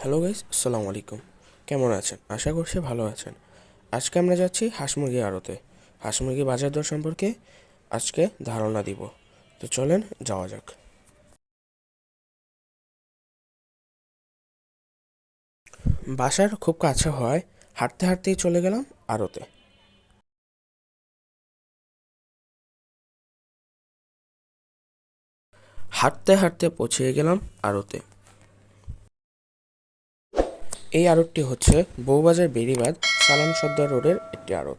Hello guys, আসসালামু আলাইকুম। কেমন আছেন? আশা করছি ভালো আছেন। আজকে আমরা যাচ্ছি হাঁস মুরগি আড়তে। হাঁস মুরগি বাজার দর সম্পর্কে আজকে ধারণা দিব। তো চলেন যাওয়া যাক। বাসার খুব কাছে হয়, হাঁটতে হাঁটতেই চলে গেলাম আড়তে। হাঁটতে হাঁটতে পৌঁছে গেলাম আড়তে। এই আড়তটি হচ্ছে বউবাজার বেড়িবাঁধ সালাম সর্দার রোডের একটি আড়ত।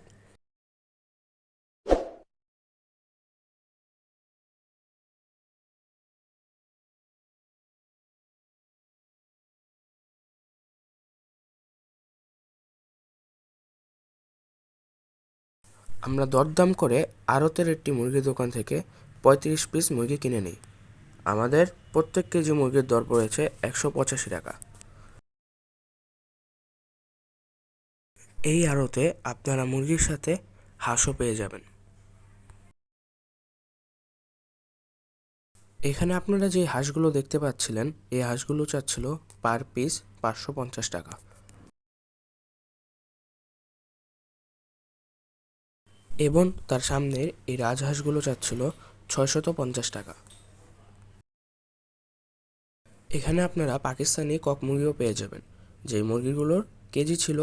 আমরা দরদাম করে আড়তের একটি মুরগির দোকান থেকে ৩৫ পিস মুরগি কিনে নিই। আমাদের প্রত্যেক কেজি মুরগির দর পড়েছে ১৮৫ টাকা। এই আড়তে আপনারা মুরগির সাথে হাঁসও পেয়ে যাবেন। এখানে আপনারা যে হাঁসগুলো দেখতে পাচ্ছিলেন, এই হাঁসগুলো চাচ্ছিল পার পিস ৫৫০ টাকা এবং তার সামনের এই রাজহাঁসগুলো চাচ্ছিল ৬৫০ টাকা। এখানে আপনারা পাকিস্তানি কক মুরগিও পেয়ে যাবেন, যেই মুরগিগুলোর কেজি ছিল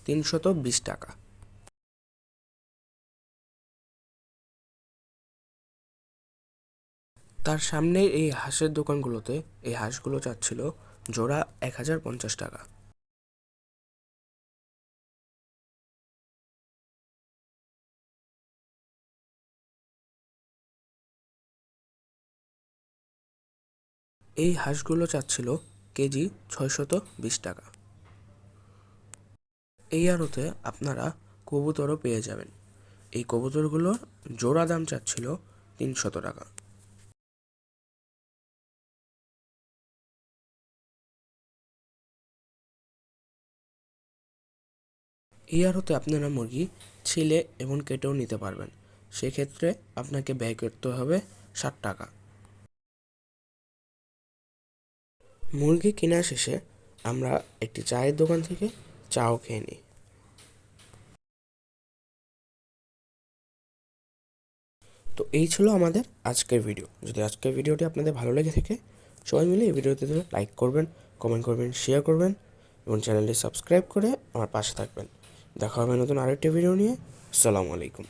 ৩২০ টাকা। তার সামনের এই হাঁসের দোকানগুলোতে এই হাঁসগুলো চাচ্ছিল জোড়া ১০৫০ টাকা। এই হাঁসগুলো চাচ্ছিল কেজি ৬২০ টাকা। এই আড়তে আপনারা কবুতরও পেয়ে যাবেন। এই কবুতরগুলোর জোড়া দাম চাচ্ছিল ৩০০ টাকা। এই আড়তে আপনারা মুরগি ছিলে এবং কেটেও নিতে পারবেন। সেক্ষেত্রে আপনাকে ব্যয় করতে হবে ৬০ টাকা। মুরগি কেনা শেষে আমরা একটি চায়ের দোকান থেকে চাও খেয়ে নিই। তো এই ছিল আমাদের আজকের ভিডিও। যদি আজকের ভিডিওটি আপনাদের ভালো লেগে থাকে, সবাই মিলে এই ভিডিওতে লাইক করবেন, কমেন্ট করবেন, শেয়ার করবেন এবং চ্যানেলটি সাবস্ক্রাইব করে আমার পাশে থাকবেন। দেখা হবে নতুন আরেকটি ভিডিও নিয়ে। আসসালামু আলাইকুম।